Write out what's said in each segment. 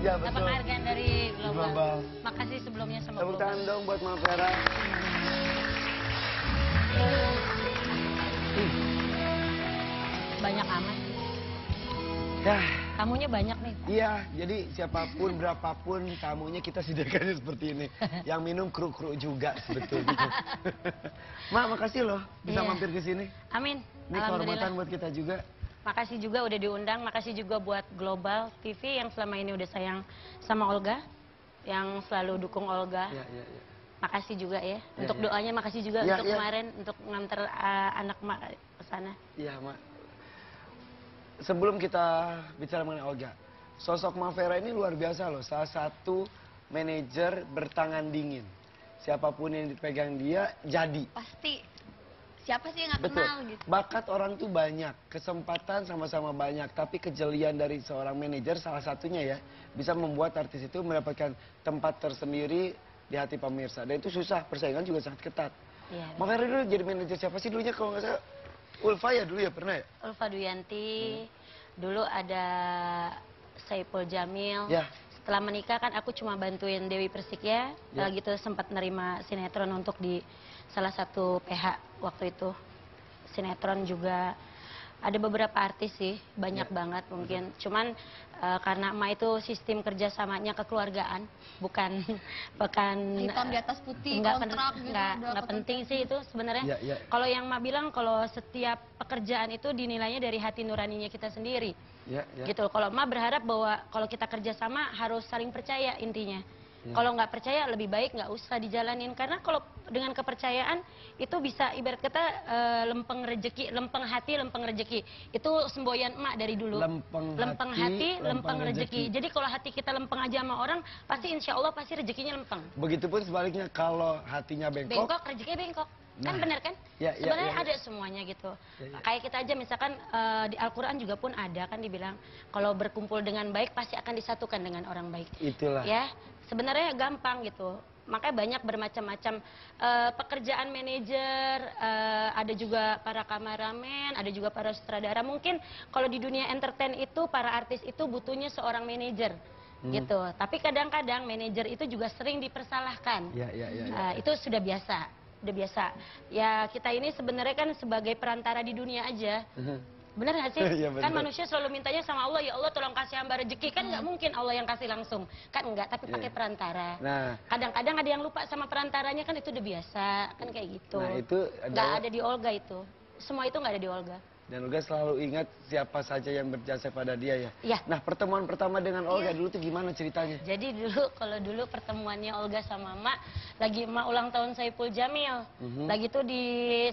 Iya, betul. Dapat penghargaan dari Global. Global. Makasih sebelumnya sama Tepuk Global. tangan dong buat Mama Vera. Banyak amat. Ya, Tamunya banyak nih. iya, jadi siapapun, berapapun tamunya kita sediakannya seperti ini. Yang minum kru-kru juga sebetulnya. Mak, makasih loh bisa Iya. mampir ke sini. Amin. Ini Alhamdulillah. kehormatan buat kita juga. Makasih juga udah diundang. Makasih juga buat Global TV yang selama ini udah sayang sama Olga. Yang selalu dukung Olga. Ya, ya, ya. Makasih juga ya. Ya, Untuk ya. doanya makasih juga Ya, untuk ya. kemarin. Untuk nganter anak Mak ke sana. Iya, Mak. Sebelum kita bicara mengenai Olga, sosok Mak Vera ini luar biasa loh. Salah satu manajer bertangan dingin. Siapapun yang dipegang dia, jadi. Pasti siapa sih yang nggak Betul. kenal gitu. Bakat orang tuh banyak, kesempatan sama-sama banyak, tapi kejelian dari seorang manajer salah satunya ya bisa membuat artis itu mendapatkan tempat tersendiri di hati pemirsa. Dan itu susah, persaingan juga sangat ketat. Iya. Mak Vera dulu jadi manajer siapa sih dulunya kalau nggak salah? Ulfa ya dulu ya pernah ya? Ulfa Duyanti. Dulu ada Saipul Jamil. Ya. Setelah menikah kan aku cuma bantuin Dewi Persik ya. Ya. Gitu sempat nerima sinetron untuk di salah satu PH waktu itu. Sinetron juga ada beberapa artis sih, banyak Ya. banget mungkin. Cuman karena emak itu sistem kerjasamanya kekeluargaan, bukan Hitam di atas putih, nggak kontrak gitu. nggak udah penting sih itu sebenarnya. Ya, ya. Kalau yang emak bilang kalau setiap pekerjaan itu dinilainya dari hati nuraninya kita sendiri. Ya, ya. Gitu. Kalau emak berharap bahwa kalau kita kerjasama harus saling percaya intinya. Ya. Kalau nggak percaya lebih baik nggak usah dijalanin karena kalau dengan kepercayaan itu bisa ibarat kata lempeng rejeki, lempeng hati, lempeng rejeki. Itu semboyan emak dari dulu. Lempeng hati, lempeng rejeki. rejeki. Jadi kalau hati kita lempeng aja sama orang, pasti insya Allah pasti rezekinya lempeng. Begitupun sebaliknya kalau hatinya bengkok. Bengkok, rezekinya bengkok. Kan Nah. bener kan? Ya, ya, Sebenarnya ya, ya. ada semuanya gitu. Ya, ya. Kayak kita aja misalkan di Al-Quran juga pun ada kan dibilang kalau berkumpul dengan baik pasti akan disatukan dengan orang baik. Itulah. Ya, sebenarnya gampang gitu. Makanya banyak bermacam-macam pekerjaan manajer, ada juga para kameramen, ada juga para sutradara. Mungkin kalau di dunia entertain itu para artis itu butuhnya seorang manajer. Gitu. Tapi kadang-kadang manajer itu juga sering dipersalahkan. Ya, ya, ya, ya. Itu sudah biasa. Udah biasa. Ya kita ini sebenarnya kan sebagai perantara di dunia aja. Bener gak sih? Iya, Kan bener. manusia selalu mintanya sama Allah, ya Allah tolong kasih hamba rezeki. Kan nggak mungkin Allah yang kasih langsung. Kan enggak, tapi pakai perantara. Nah. Kadang-kadang ada yang lupa sama perantaranya, kan itu udah biasa. Kan kayak gitu. Nah, itu Nggak adalah- ada di Olga itu. Semua itu nggak ada di Olga. Dan Olga selalu ingat siapa saja yang berjasa pada dia ya. Iya. Nah, pertemuan pertama dengan Olga dulu tuh gimana ceritanya? Jadi kalau dulu pertemuannya Olga sama Mak, lagi Mak ulang tahun Saipul Jamil. Lagi tuh di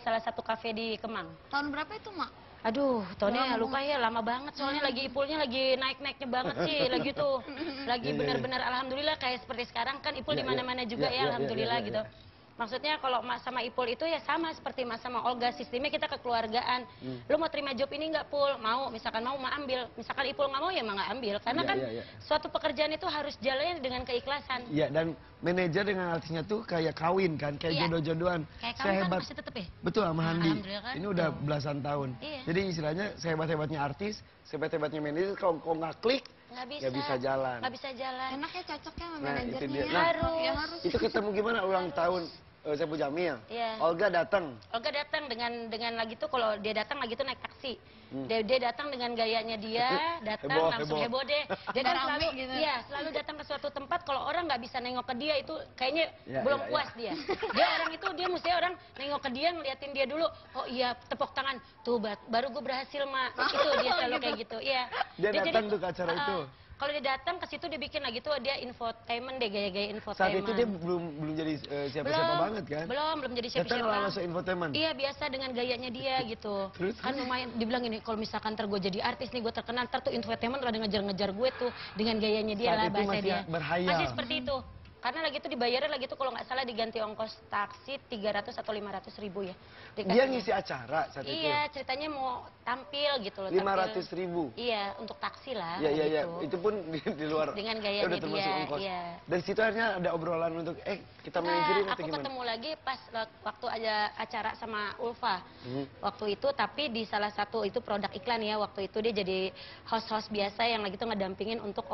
salah satu kafe di Kemang. Tahun berapa itu, Mak? Aduh, tahunnya lupa ya, lama banget soalnya lagi Ipulnya lagi naik-naiknya banget sih, lagi tuh. Lagi Iya, iya. benar-benar alhamdulillah kayak seperti sekarang kan Ipul Iya, di mana-mana iya. juga Iya, ya, iya, alhamdulillah iya, iya, gitu. iya. Maksudnya kalau Mas sama Ipul itu ya sama seperti Mas sama Olga, sistemnya kita kekeluargaan. Lu mau terima job ini nggak, Pul? Mau, misalkan mau, Mak ambil. Misalkan Ipul nggak mau, ya Mak nggak ambil. Karena Iya, kan iya, iya. suatu pekerjaan itu harus jalannya dengan keikhlasan. Iya, dan manajer dengan artisnya tuh kayak kawin kan, kayak Iya. jodoh-jodohan. Kayak kamu kan masih tetep ya? Betul sama Handi. Alhamdulillah kan. Ini udah Tuh. belasan tahun. Iya. Jadi istilahnya sehebat-hebatnya artis, sehebat-hebatnya manajer kalau nggak klik, Nggak bisa. nggak bisa jalan. Nggak bisa jalan. Enaknya cocoknya sama Nah, itu manajernya dia. ya. Nah, Ya harus. Itu ketemu gimana ulang tahun Saipul Jamil? Iya. Olga datang. Olga datang dengan lagi tuh kalau dia datang lagi tuh naik taksi. Dia datang dengan gayanya dia, datang Heboh, langsung heboh. heboh deh. Dia Udah kan rame selalu gitu. iya, selalu datang ke suatu tempat kalau orang nggak bisa nengok ke dia itu kayaknya Ya, belum ya, puas dia. Dia orang itu dia mesti orang nengok ke dia ngeliatin dia dulu. Oh iya, tepuk tangan. Tuh baru gue berhasil, Mak. Itu dia selalu kayak gitu. Iya. Dia datang tuh ke acara itu? Kalau dia datang ke situ dia bikin lagi tuh dia infotainment deh, gaya-gaya infotainment. Saat itu dia belum jadi siapa-siapa banget kan? Belum jadi Datang siapa-siapa. langsung infotainment. Iya, biasa dengan gayanya dia gitu. Terus? Kan lumayan dibilang ini kalau misalkan ntar gue jadi artis nih, gue terkenal, ntar tuh infotainment rada ngejar-ngejar gue tuh dengan gayanya dia Saat lah itu bahasa masih dia. berhayal. Masih seperti itu. karena lagi itu dibayarnya lagi itu kalau nggak salah diganti ongkos taksi 300 atau 500 ribu ya. Dia dikasihnya. ngisi acara saat itu. Iya, ceritanya mau tampil gitu loh. 500 ribu. Iya, untuk taksi lah. Iya, iya, iya. gitu. Itu pun di luar. Dengan Ya udah gayanya termasuk dia. ongkos. Iya. Dan situ akhirnya ada obrolan untuk, kita Nah, manajerin atau aku gimana? ketemu lagi pas waktu ada acara sama Ulfa. Hmm. Waktu itu tapi di salah satu itu produk iklan ya. Waktu itu dia jadi host-host biasa yang lagi itu ngedampingin untuk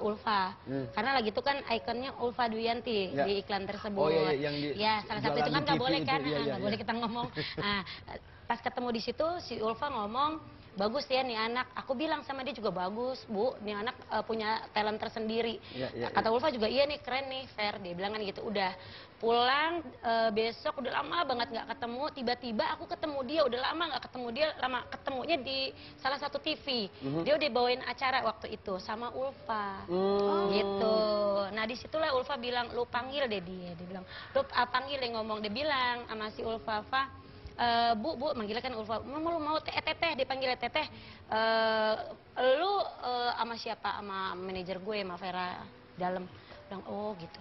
Ulfa. Karena lagi itu kan ikonnya Ulfa Duyanti Ya. di iklan tersebut. Oh, iya, iya, yang ya, salah satu jualan itu kan di nggak TV boleh itu, kan, iya, iya, nggak boleh iya. kita ngomong. Nah, pas ketemu di situ si Ulfa ngomong, bagus ya nih anak. Aku bilang sama dia juga bagus, Bu. Nih anak punya talent tersendiri. Iya, iya, Kata Ulfa juga iya nih keren nih, fair. Dia bilang kan gitu. Udah pulang besok udah lama banget nggak ketemu. Tiba-tiba aku ketemu dia. Udah lama nggak ketemu dia. Lama ketemunya di salah satu TV. Dia udah bawain acara waktu itu sama Ulfa. Gitu. Nah disitulah Ulfa bilang, lu panggil deh dia. Dia bilang, lu panggil deh ngomong. Dia bilang sama si Ulfa, Bu, manggilnya kan Ulfa, lu mau teteh, dipanggil teteh, lu sama siapa, sama manajer gue, sama Vera, dalam, bilang, oh gitu,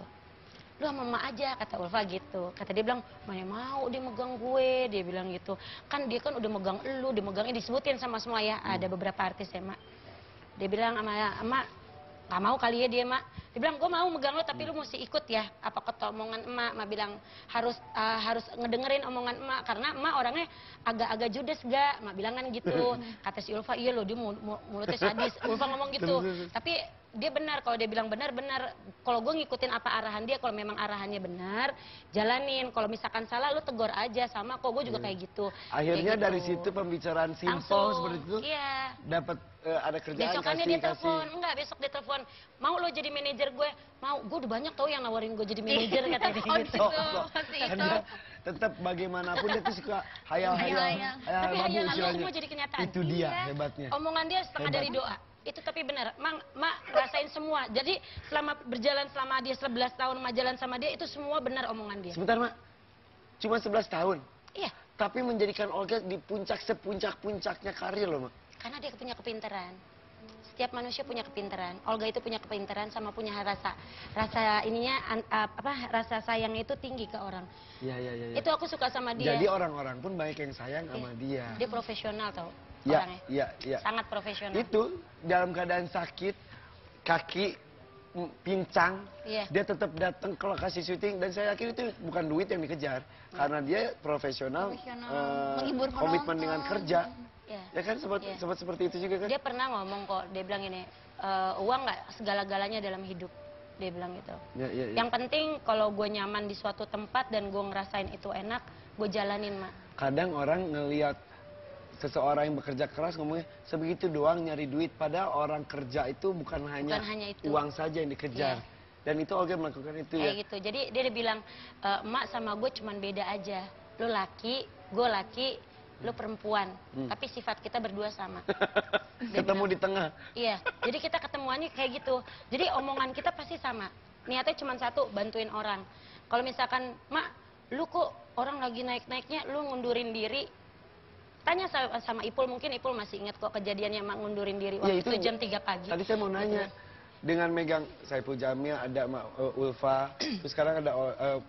lu sama emak aja, kata Ulfa gitu, kata dia bilang, mana mau dia megang gue, dia bilang gitu, kan dia kan udah megang lu, dia megangnya disebutin sama semua ya, ada beberapa artis ya mak, dia bilang sama emak, gak mau kali ya dia mak, dia bilang gue mau megang lo tapi lu mesti ikut ya apa kata omongan emak bilang harus ngedengerin omongan emak karena emak orangnya agak-agak judes gak, emak bilang kan gitu. Kata si Ulfa, iya lo dia mulutnya sadis, Ulfa ngomong gitu. Tapi dia benar, kalau dia bilang benar, kalau gue ngikutin apa arahan dia, kalau memang arahannya benar jalanin, kalau misalkan salah lu tegur aja, sama kok gue juga kayak gitu. Akhirnya Kayak dari gitu. situ pembicaraan simpel Langsung, seperti itu, iya. dapat ada kerjaan Besokannya kasih. dia telepon, enggak besok dia telepon, mau lo jadi manajer gue, mau, gue udah banyak tau yang nawarin gue jadi manajer kata dia Oh, gitu. Pasti Kan itu. dia tetap bagaimanapun dia tuh suka hayal-hayal, Hayal-hayal. Tapi babu hayalan lo istilahnya. semua jadi kenyataan. Itu dia Iya. hebatnya. Omongan dia setengah Hebat. dari doa. Itu tapi benar, mak rasain semua. Jadi selama dia 11 tahun jalan sama dia, itu semua benar omongan dia. Sebentar Mak, cuma 11 tahun, Iya, tapi menjadikan Olga di sepuncak-puncaknya karir loh Mak. karena dia punya kepintaran. Setiap manusia punya kepintaran. Olga itu punya kepintaran sama punya rasa ininya rasa sayang itu tinggi ke orang. Iya, iya, iya. Itu aku suka sama dia. Jadi orang-orang pun banyak yang sayang sama dia. Dia profesional tau Iya, orangnya. iya, iya. Sangat profesional. Itu dalam keadaan sakit, kaki pincang, Iya. dia tetap datang ke lokasi syuting dan saya yakin itu bukan duit yang dikejar karena dia profesional, Menghibur komitmen penonton. dengan kerja. Iya. Ya kan sempat Iya. seperti itu juga kan? Dia pernah ngomong kok, dia bilang ini, uang nggak segala-galanya dalam hidup. Dia bilang gitu. Ya, ya, ya. Yang penting kalau gue nyaman di suatu tempat dan gue ngerasain itu enak, gue jalanin, Mak. Kadang orang ngelihat seseorang yang bekerja keras ngomongnya sebegitu doang nyari duit, padahal orang kerja itu bukan hanya hanya itu. uang saja yang dikejar. Iya. Dan itu Olga melakukan itu Kayak ya. gitu. Jadi dia bilang, emak sama gue cuman beda aja. Lu laki, gue laki, lu perempuan. Tapi sifat kita berdua sama. Ketemu di tengah. Iya, jadi kita ketemuannya kayak gitu. Jadi omongan kita pasti sama. Niatnya cuma satu, bantuin orang. Kalau misalkan, Mak, lu kok orang lagi naik-naiknya, lu ngundurin diri. Tanya sama Ipul, mungkin Ipul masih ingat kok kejadiannya Mak ngundurin diri waktu itu jam 3 pagi. Tadi saya mau nanya, dengan megang Saipul Jamil, ada Ulfa, terus sekarang ada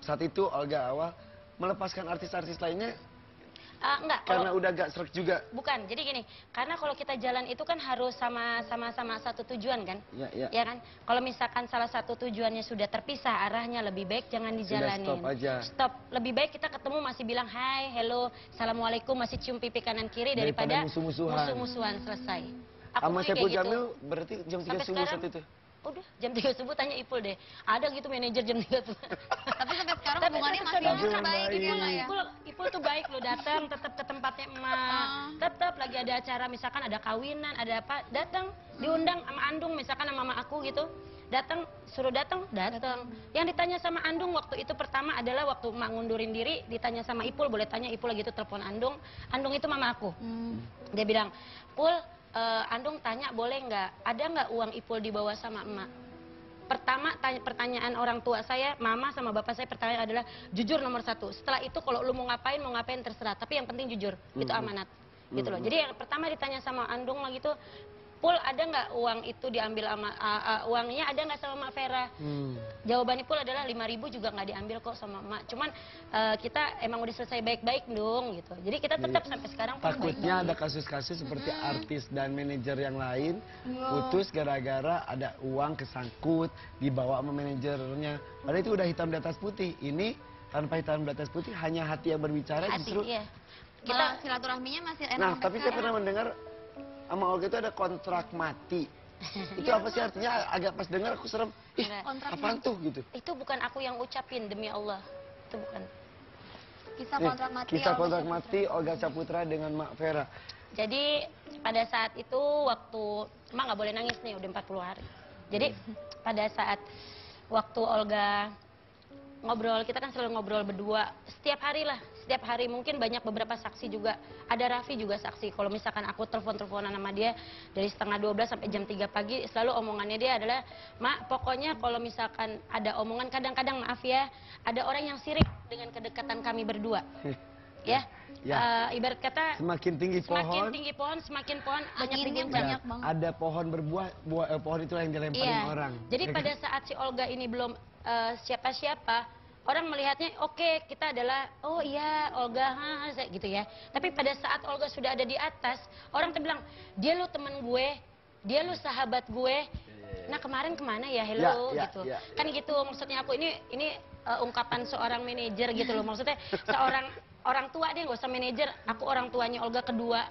saat itu Olga awal melepaskan artis-artis lainnya Enggak, karena kalau udah gak serak juga. bukan. Jadi gini, karena kalau kita jalan itu kan harus sama-sama satu tujuan kan? Ya, ya. Ya kan? Kalau misalkan salah satu tujuannya sudah terpisah arahnya, lebih baik jangan dijalanin. stop aja. Stop. Lebih baik kita ketemu masih bilang hai, hello, assalamualaikum, masih cium pipi kanan kiri daripada musuh-musuhan. musuh-musuhan selesai. Aku Sama kayak Saipul gitu. Jamil berarti jam 3 Sampai subuh sekarang, saat itu. Udah jam 3 subuh tanya Ipul deh. Ada gitu manajer jam 3 subuh. Tapi sampai sekarang Tapi hubungannya sampai masih sekarang baik gitu baik. lah ya. Ipul tuh baik lo, datang tetap ke tempatnya emak, tetap lagi ada acara misalkan ada kawinan, ada apa, datang diundang sama Andung misalkan sama mama aku gitu, datang suruh datang. Yang ditanya sama Andung waktu itu pertama adalah waktu emak ngundurin diri, ditanya sama Ipul, boleh tanya Ipul lagi itu telepon Andung itu mama aku, dia bilang, Pul, Andung tanya boleh nggak, ada nggak uang Ipul dibawa sama emak? Pertama pertanyaan orang tua saya, mama sama bapak saya pertanyaan adalah jujur nomor 1. Setelah itu kalau lu mau ngapain terserah. Tapi yang penting jujur, itu amanat. Gitu loh. Jadi yang pertama ditanya sama Andung lagi tuh, Pul, ada nggak uang itu diambil sama uangnya ada nggak sama Mak Vera? Jawabannya Pul adalah 5.000 juga nggak diambil kok sama Mak. Cuman kita emang udah selesai baik-baik dong gitu. Jadi kita tetap sampai sekarang pun Takutnya baik-baik. ada kasus-kasus seperti artis dan manajer yang lain putus gara-gara ada uang kesangkut dibawa sama manajernya. Padahal itu udah hitam di atas putih. Ini tanpa hitam di atas putih, hanya hati yang berbicara Hati, justru. iya. Kita silaturahminya masih enak Nah, sampai tapi saya sekarang. pernah mendengar sama Olga itu ada kontrak mati. Itu apa sih artinya? Agak pas dengar aku serem. Ih, Kontrak apaan tuh gitu? Itu bukan aku yang ucapin, demi Allah. Itu bukan. Kisah Nih, kontrak mati. kisah Olga kontrak Saputra. mati Olga Saputra dengan Mak Vera. Jadi pada saat itu waktu Mak nggak boleh nangis nih udah 40 hari. Jadi pada saat waktu Olga ngobrol, kita kan selalu ngobrol berdua setiap hari lah, setiap hari. Mungkin banyak beberapa saksi juga, ada Raffi juga saksi. Kalau misalkan aku telepon-teleponan sama dia dari setengah 12 sampai jam 3 pagi, selalu omongannya dia adalah, Mak, pokoknya kalau misalkan ada omongan, kadang-kadang maaf ya, ada orang yang sirik dengan kedekatan kami berdua. Ya, Ya. ibarat kata Semakin tinggi semakin pohon, tinggi pohon, semakin pohon banyak Anginnya digoncang. banyak banget. ada pohon berbuah, pohon itulah yang dilemparin Iya. orang. Jadi Ya kan? pada saat si Olga ini belum siapa-siapa, orang melihatnya oke, kita adalah oh iya Olga gitu ya. Tapi pada saat Olga sudah ada di atas, orang tuh bilang dia lu temen gue, dia lu sahabat gue. Nah kemarin kemana ya, hello Ya, gitu. ya. Kan gitu maksudnya aku ini ungkapan seorang manajer gitu loh. Maksudnya seorang orang tua deh, nggak usah manajer. Aku orang tuanya Olga kedua,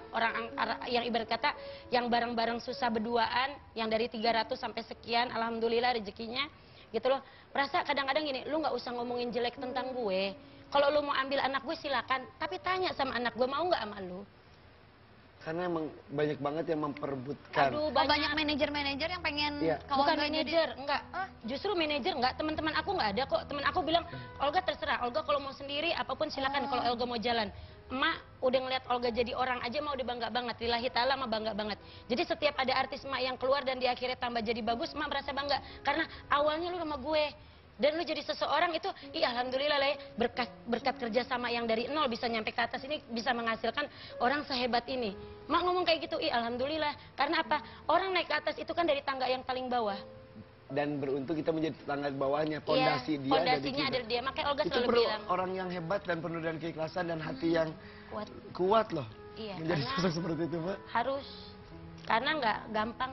yang ibarat kata yang bareng-bareng susah berduaan, yang dari 300 sampai sekian, alhamdulillah rezekinya gitu loh. Merasa kadang-kadang gini, lu nggak usah ngomongin jelek tentang gue. Kalau lu mau ambil anak gue silakan, tapi tanya sama anak gue mau nggak sama lu. Karena emang banyak banget yang memperebutkan. Aduh, Oh, banyak manajer-manajer yang pengen Iya. ke bukan Olga jadi- manajer, enggak. Justru manajer enggak, teman-teman aku enggak ada kok. Teman aku bilang, Olga terserah. Olga kalau mau sendiri apapun silakan kalau Olga mau jalan. Emak udah ngeliat Olga jadi orang aja mah udah bangga banget. Lillahi ta'ala mah bangga banget. Jadi setiap ada artis emak yang keluar dan di akhirnya tambah jadi bagus, emak merasa bangga. Karena awalnya lu sama gue. Dan lu jadi seseorang itu, alhamdulillah lah ya, berkat kerja sama yang dari nol bisa nyampe ke atas ini, bisa menghasilkan orang sehebat ini. Mak ngomong kayak gitu, alhamdulillah. Karena apa? Orang naik ke atas itu kan dari tangga yang paling bawah. Dan beruntung kita menjadi tetangga bawahnya, pondasi dia ada di Pondasinya kita. ada di dia. Makanya Olga Itu selalu perlu bilang, orang yang hebat dan penuh dengan keikhlasan dan hati yang kuat. kuat loh. Iya, Menjadi karena sosok seperti itu, Mbak. harus. Karena nggak gampang.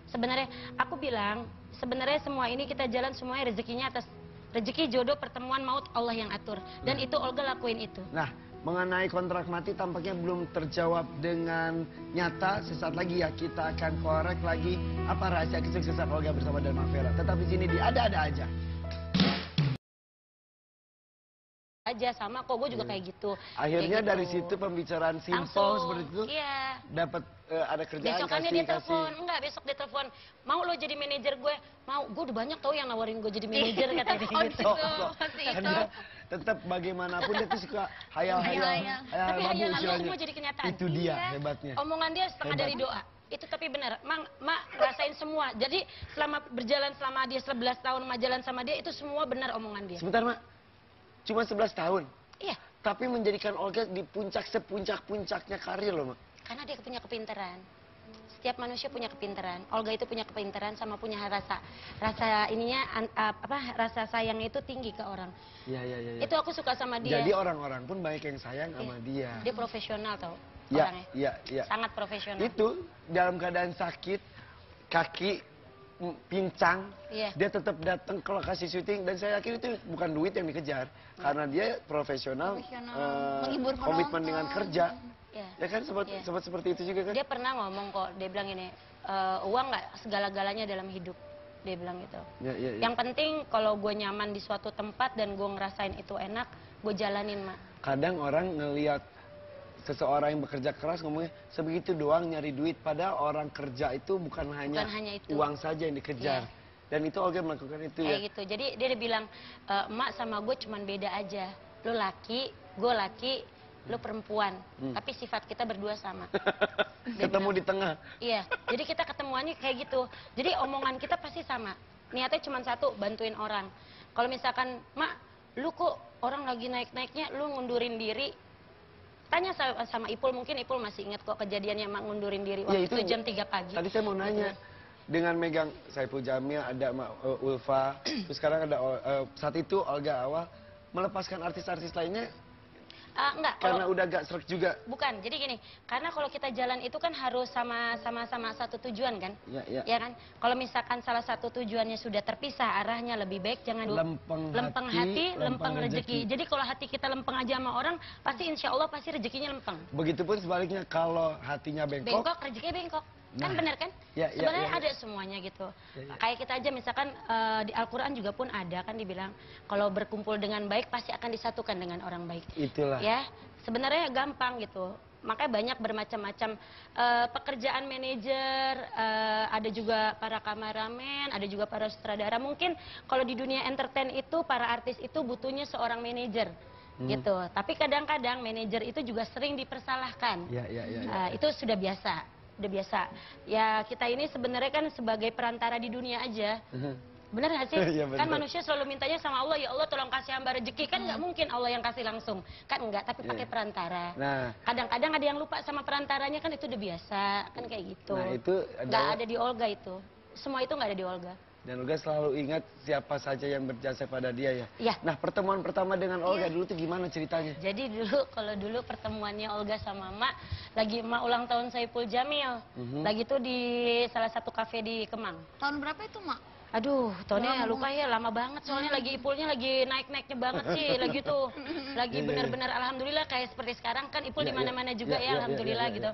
Sebenarnya, aku bilang, sebenarnya semua ini kita jalan semuanya rezekinya atas rezeki jodoh pertemuan maut Allah yang atur. Dan itu Olga lakuin itu. Nah, mengenai kontrak mati tampaknya belum terjawab dengan nyata. Sesaat lagi ya kita akan korek lagi apa rahasia kesuksesan Olga bersama dan Mak Vera. Tetap di sini di Ada-Ada Aja. Aja sama kok, gue juga kayak gitu. Akhirnya Kayak dari gitu. situ pembicaraan simpel Langsung, seperti itu Iya. dapat ada kerjaan Besokannya kasih dia telepon, enggak besok dia telepon, mau lo jadi manajer gue, mau, gue udah banyak tau yang nawarin gue jadi manajer kata dia Oh, gitu. gitu. Pasti itu. Karena tetap bagaimanapun dia tuh suka hayal-hayal, Hayal-hayal. Tapi babu hayalan lo istilahnya. semua jadi kenyataan. Itu dia Iya. hebatnya. Omongan dia setengah Hebat. dari doa. Itu tapi benar, mak rasain semua. Jadi selama berjalan selama dia 11 tahun mak jalan sama dia itu semua benar omongan dia. Sebentar, Mak. Cuma 11 tahun. Iya, Tapi menjadikan Olga di sepuncak-puncaknya karir loh, Mak. karena dia punya kepintaran. Setiap manusia punya kepintaran. Olga itu punya kepintaran sama punya rasa ininya rasa sayangnya itu tinggi ke orang. Iya, iya, iya. Itu aku suka sama dia. Jadi orang-orang pun banyak yang sayang sama dia. Dia profesional tau Iya, orangnya. iya, iya. Sangat profesional. Itu dalam keadaan sakit, kaki pincang, Iya. dia tetap datang ke lokasi syuting dan saya yakin itu bukan duit yang dikejar karena dia profesional, Menghibur komitmen penonton. dengan kerja. Iya. Ya kan sempat Iya. seperti itu juga kan? Dia pernah ngomong kok, dia bilang ini, uang nggak segala-galanya dalam hidup. Dia bilang gitu. Ya, ya, ya. Yang penting kalau gue nyaman di suatu tempat dan gue ngerasain itu enak, gue jalanin, Mak. Kadang orang ngelihat seseorang yang bekerja keras ngomongnya sebegitu doang nyari duit, padahal orang kerja itu bukan hanya itu. uang saja yang dikejar. Iya. Dan itu Olga melakukan itu Kayak ya. gitu. Jadi dia udah bilang, emak sama gue cuman beda aja. Lu laki, gue laki, lu perempuan. Tapi sifat kita berdua sama. Ketemu di tengah. Iya, jadi kita ketemuannya kayak gitu. Jadi omongan kita pasti sama. Niatnya cuma satu, bantuin orang. Kalau misalkan, Mak, lu kok orang lagi naik-naiknya, lu ngundurin diri, Tanya sama Ipul, mungkin Ipul masih ingat kok kejadian yang Mak ngundurin diri Ya, waktu itu jam 3 pagi. Tadi saya mau nanya, dengan megang Saipul Jamil, ada Ulfa, terus sekarang ada saat itu Olga Awal, melepaskan artis-artis lainnya Enggak, karena udah gak serak juga. bukan, jadi gini, karena kalau kita jalan itu kan harus sama-sama satu tujuan kan? Ya. Ya kan? Kalau misalkan salah satu tujuannya sudah terpisah, arahnya lebih baik jangan lempeng hati, lempeng rezeki. Jadi kalau hati kita lempeng aja sama orang, pasti insya Allah pasti rezekinya lempeng. Begitupun sebaliknya, kalau hatinya bengkok, Bengkok, rezekinya bengkok. Kan Nah. benar kan? Ya, Sebenarnya ya. ada semuanya gitu. Ya. Kayak kita aja misalkan di Al-Quran juga pun ada kan dibilang, kalau berkumpul dengan baik pasti akan disatukan dengan orang baik. Itulah. Ya, sebenarnya gampang gitu. Makanya banyak bermacam-macam pekerjaan manajer, ada juga para kameramen, ada juga para sutradara. Mungkin kalau di dunia entertain itu para artis itu butuhnya seorang manajer. Gitu. Tapi kadang-kadang manajer itu juga sering dipersalahkan. Ya. Itu sudah biasa. Udah biasa. Ya kita ini sebenarnya kan sebagai perantara di dunia aja. Bener gak sih? Iya, bener. Kan manusia selalu mintanya sama Allah, ya Allah tolong kasih hamba rezeki. Kan nggak mungkin Allah yang kasih langsung. Kan enggak, tapi pakai perantara. Nah. Kadang-kadang ada yang lupa sama perantaranya, kan itu udah biasa. Kan kayak gitu. Nah, itu Nggak adalah- ada di Olga itu. Semua itu nggak ada di Olga. Dan Olga selalu ingat siapa saja yang berjasa pada dia ya. Iya. Nah, pertemuan pertama dengan Olga dulu tuh gimana ceritanya? Jadi kalau dulu pertemuannya Olga sama Mak, lagi Mak ulang tahun Saipul Jamil. Lagi tuh di salah satu kafe di Kemang. Tahun berapa itu, Mak? Aduh, tahunnya lupa ya, lama banget soalnya lagi Ipulnya lagi naik-naiknya banget sih, lagi tuh. Lagi benar-benar alhamdulillah kayak seperti sekarang kan Ipul Ya, di mana-mana juga ya, ya, alhamdulillah ya. gitu.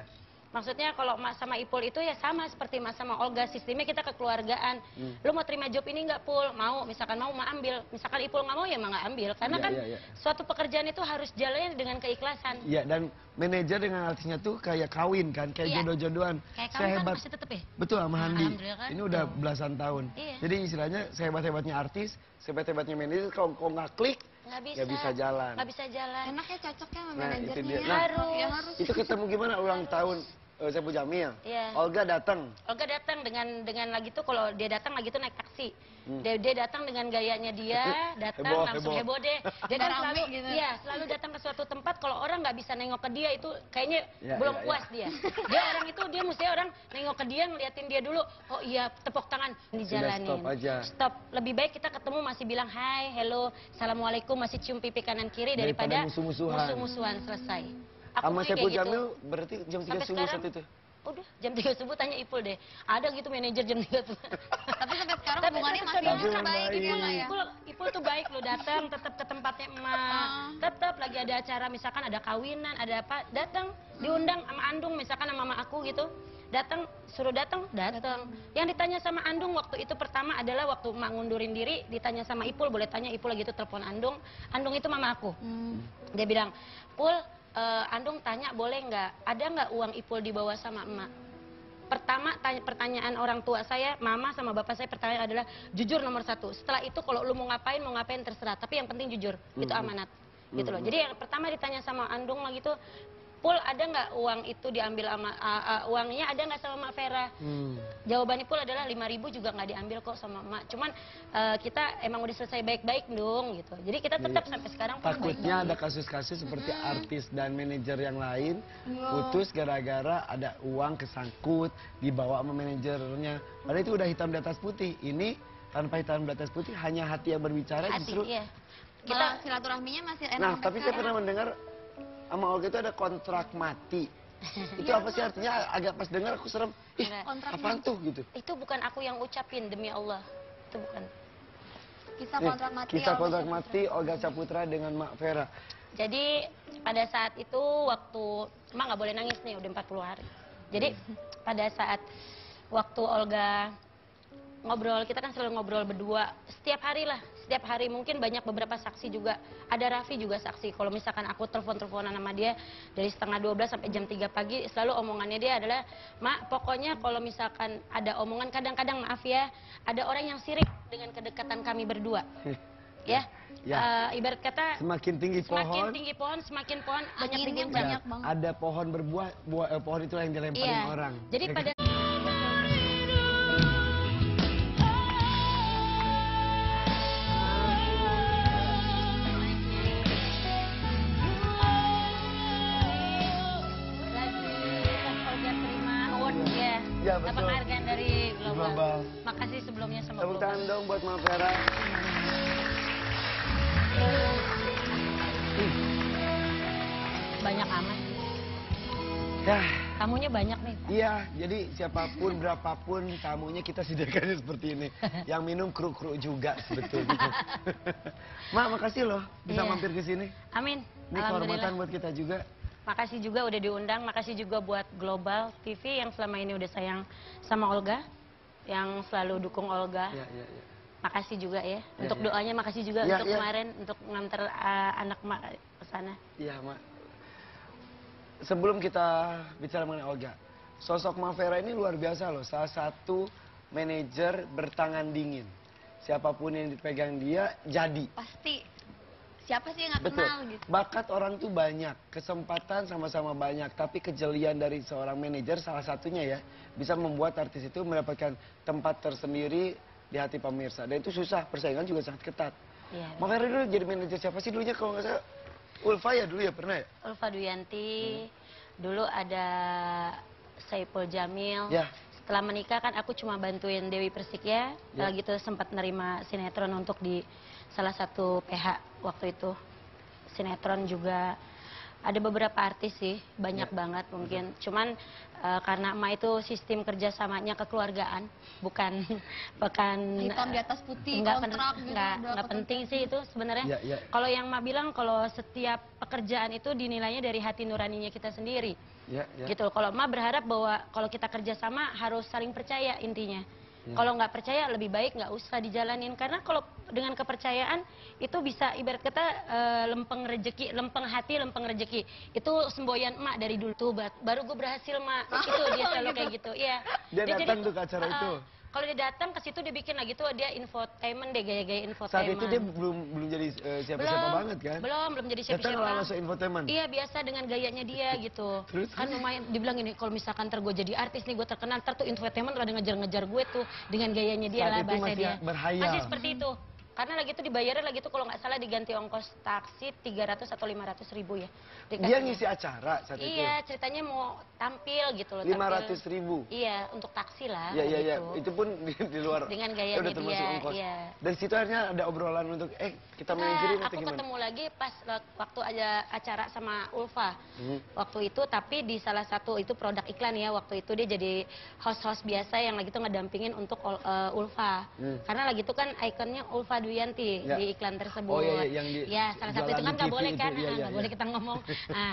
Maksudnya kalau Mak sama Ipul itu ya sama seperti Mak sama Olga, sistemnya kita kekeluargaan. Lu mau terima job ini nggak, Pul? Mau, misalkan mau Mak ambil. Misalkan Ipul nggak mau ya Mak nggak ambil. Karena Ya, kan ya, ya. suatu pekerjaan itu harus jalannya dengan keikhlasan. Iya, dan manajer dengan artisnya tuh kayak kawin kan, kayak Iya. jodoh-jodohan. Kayak kamu kan masih tetep ya? Betul sama Handi. Alhamdulillah kan. Ini udah Tuh. belasan tahun. Iya. Jadi istilahnya sehebat-hebatnya artis, sehebat-hebatnya manajer, kalau nggak klik, Nggak bisa jalan. Nggak bisa jalan. Enak ya, cocoknya sama Nah, itu manajernya. dia. ya. Nah, Ya, harus. itu ketemu gimana ulang tahun Saipul Jamil? Iya. Olga datang. Olga datang dengan lagi tuh kalau dia datang lagi tuh naik taksi. Dia datang dengan gayanya dia, datang Heboh, langsung heboh. heboh deh. Dia kan Rame selalu gitu. iya, selalu datang ke suatu tempat kalau orang nggak bisa nengok ke dia itu kayaknya Ya, belum ya, puas dia. Dia orang itu dia mesti orang nengok ke dia ngeliatin dia dulu. Oh iya, tepuk tangan dijalanin. stop aja. Stop. Lebih baik kita ketemu masih bilang hai, hello, assalamualaikum, masih cium pipi kanan kiri Daripada daripada musuh-musuhan. musuh-musuhan selesai. Sama punya Saipul kayak gitu. Jamil berarti jam 3 Sampai subuh sekarang, saat itu. udah jam 3 subuh tanya Ipul deh. Ada gitu manajer jam 3 subuh. Tapi sampai sekarang Tapi hubungannya tetap masih Tapi baik baik. gitu lah ya. Ipul tuh baik loh, datang tetap ke tempatnya emak. Tetap lagi ada acara misalkan ada kawinan, ada apa, datang, diundang sama Andung misalkan sama mama aku gitu. Datang, suruh datang. Yang ditanya sama Andung waktu itu pertama adalah waktu emak ngundurin diri, ditanya sama Ipul, boleh tanya Ipul lagi tuh telepon Andung. Andung itu mama aku. Dia bilang, "Pul, Andung tanya boleh nggak, ada nggak uang Ipul dibawa sama emak?" Pertama pertanyaan orang tua saya, mama sama bapak saya pertanyaan adalah jujur nomor 1. Setelah itu kalau lu mau ngapain terserah. Tapi yang penting jujur, itu amanat. Gitu loh. Jadi yang pertama ditanya sama Andung lagi tuh, Pul ada nggak uang itu diambil sama uangnya ada nggak sama Mak Vera? Jawaban Ipul adalah 5.000 juga nggak diambil kok sama Mak. Cuman kita emang udah selesai baik-baik dong gitu. Jadi kita tetap sampai sekarang pun Takutnya ada kasus-kasus seperti artis dan manajer yang lain putus gara-gara ada uang kesangkut dibawa sama manajernya. Padahal itu udah hitam di atas putih. Ini tanpa hitam di atas putih, hanya hati yang berbicara hati, justru. iya. Kita silaturahminya masih enak. Nah, sampai tapi saya sekarang. pernah mendengar sama Olga itu ada kontrak mati. Itu apa sih artinya? Agak pas dengar aku serem. Ih, Kontrak apaan tuh gitu? Itu bukan aku yang ucapin demi Allah. Itu bukan. Kisah Nih, kontrak mati. kisah Olga kontrak Saputra. mati Olga Saputra dengan Mak Vera. Jadi pada saat itu waktu emang nggak boleh nangis nih udah 40 hari. Jadi pada saat waktu Olga ngobrol, kita kan selalu ngobrol berdua setiap hari lah, setiap hari mungkin banyak beberapa saksi juga. Ada Raffi juga saksi. Kalau misalkan aku telepon-teleponan sama dia dari setengah 12 sampai jam 3 pagi, selalu omongannya dia adalah, "Mak, pokoknya kalau misalkan ada omongan kadang-kadang maaf ya, ada orang yang sirik dengan kedekatan kami berdua." Ya, Ya. ibarat kata Semakin tinggi semakin pohon, tinggi pohon, semakin pohon banyak Anginnya diguncang. banyak banget. ada pohon berbuah, pohon itulah yang dilemparin Iya. orang. Jadi pada Global. Makasih sebelumnya sama Tepuk Global. tangan dong buat Ma Vera. Banyak amat. Ya, Tamunya banyak nih, Pak. iya, jadi siapapun, berapapun tamunya kita sediakan seperti ini. Yang minum kru-kru juga sebetulnya. Mak, makasih loh bisa Iya. mampir ke sini. Amin. Ini Alhamdulillah. kehormatan buat kita juga. Makasih juga udah diundang, makasih juga buat Global TV yang selama ini udah sayang sama Olga, yang selalu dukung Olga. Iya, iya, iya. Makasih juga ya. Untuk iya. doanya makasih juga Iya, untuk iya. kemarin untuk nganter anak Mak ke sana. Iya, Mak. Sebelum kita bicara mengenai Olga, sosok Ma Vera ini luar biasa loh. Salah satu manajer bertangan dingin. Siapapun yang dipegang dia jadi. Pasti. Siapa sih yang nggak Betul. kenal gitu? Bakat orang tuh banyak, kesempatan sama-sama banyak, tapi kejelian dari seorang manajer salah satunya ya bisa membuat artis itu mendapatkan tempat tersendiri di hati pemirsa. Dan itu susah, persaingan juga sangat ketat. Iya. Ma Vera dulu jadi manajer siapa sih dulunya kalau nggak salah? Ulfa ya dulu ya pernah ya? Ulfa Duyanti, dulu ada Saipul Jamil. Ya. Setelah menikah kan aku cuma bantuin Dewi Persik ya. Ya. Lagi itu sempat nerima sinetron untuk di salah satu PH waktu itu. Sinetron juga ada beberapa artis sih, banyak Ya. banget mungkin. Cuman karena emak itu sistem kerjasamanya kekeluargaan, bukan Hitam di atas putih, nggak kontrak gitu. udah nggak penting sih itu sebenarnya. Ya, ya. Kalau yang emak bilang kalau setiap pekerjaan itu dinilainya dari hati nuraninya kita sendiri. Ya, ya. Gitu. Kalau emak berharap bahwa kalau kita kerjasama harus saling percaya intinya. Ya. Kalau nggak percaya lebih baik nggak usah dijalanin karena kalau dengan kepercayaan itu bisa ibarat kata lempeng rejeki, lempeng hati, lempeng rejeki. Itu semboyan emak dari dulu tuh baru gue berhasil mak. Itu dia selalu kayak gitu. Iya. Dia datang tuh ke acara itu. Kalau dia datang ke situ dia bikin lagi tuh dia infotainment deh gaya-gaya infotainment. Saat itu dia belum jadi siapa-siapa banget kan? Belum jadi Datang siapa-siapa. langsung infotainment. Iya biasa dengan gayanya dia gitu. Terus? Kan lumayan dibilang ini kalau misalkan ntar gue jadi artis nih gue terkenal ntar tuh infotainment rada ngejar-ngejar gue tuh dengan gayanya dia Saat lah itu bahasa masih dia. berhayal. Masih seperti itu. Karena lagi itu dibayarnya lagi itu kalau nggak salah diganti ongkos taksi 300 atau 500 ribu ya. Dia dikasihnya. ngisi acara saat itu. Iya ceritanya mau tampil gitu loh. 500.000. Iya untuk taksi lah. Iya, iya, iya. gitu. Itu pun di luar. Dengan udah gayanya termasuk dia, ongkos. iya. Dan situ akhirnya ada obrolan untuk, kita manajerin atau Aku gimana? ketemu lagi pas waktu ada acara sama Ulfa. Hmm. Waktu itu tapi di salah satu itu produk iklan ya. Waktu itu dia jadi host-host biasa yang lagi itu ngedampingin untuk Ulfa. Karena lagi itu kan ikonnya Ulfa Duyanti Ya. di iklan tersebut. Oh, iya, iya, yang di ya salah satu jualan itu kan di nggak TV boleh itu, kan, iya, iya, nggak iya. boleh kita ngomong. Nah,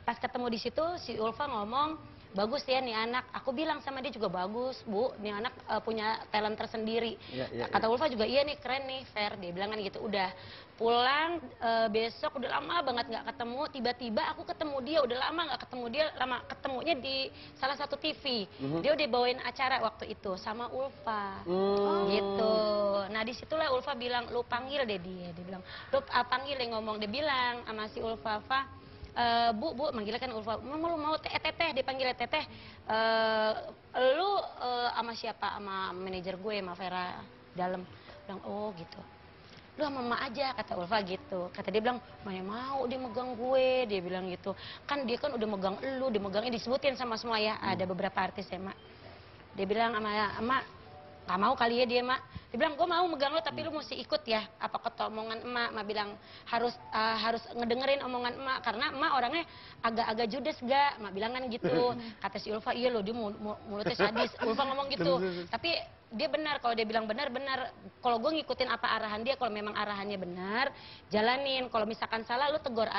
pas ketemu di situ si Ulfa ngomong bagus ya nih anak. Aku bilang sama dia juga bagus bu, nih anak punya talent tersendiri. Iya, iya, Kata Ulfa juga iya nih keren nih fair. Dia bilang kan gitu. Udah pulang besok udah lama banget nggak ketemu. Tiba-tiba aku ketemu dia udah lama nggak ketemu dia. Lama ketemunya di salah satu TV. Dia udah bawain acara waktu itu sama Ulfa. Gitu. Nah disitulah Ulfa bilang lu panggil deh dia. Dia bilang lu panggil deh ngomong. Dia bilang sama si Ulfa, Bu, manggilnya kan Ulfa, lu mau teteh, dipanggil teteh, lu sama siapa, sama manajer gue, sama Vera, dalam, bilang, oh gitu, lu sama emak aja, kata Ulfa gitu, kata dia bilang, mana mau dia megang gue, dia bilang gitu, kan dia kan udah megang lu, dia megangnya disebutin sama semua ya, ada beberapa artis ya mak, dia bilang sama emak, gak mau kali ya dia mak. Dia bilang gue mau megang lo tapi lu mesti ikut ya. Apa kata omongan emak. Emak bilang harus ngedengerin omongan emak. Karena emak orangnya agak-agak judes gak. Emak bilang kan gitu. Kata si Ulfa iya lo dia mulutnya sadis. Ulfa ngomong gitu. Tapi dia benar. Kalau dia bilang benar. Kalau gue ngikutin apa arahan dia. Kalau memang arahannya benar jalanin. Kalau misalkan salah lu tegur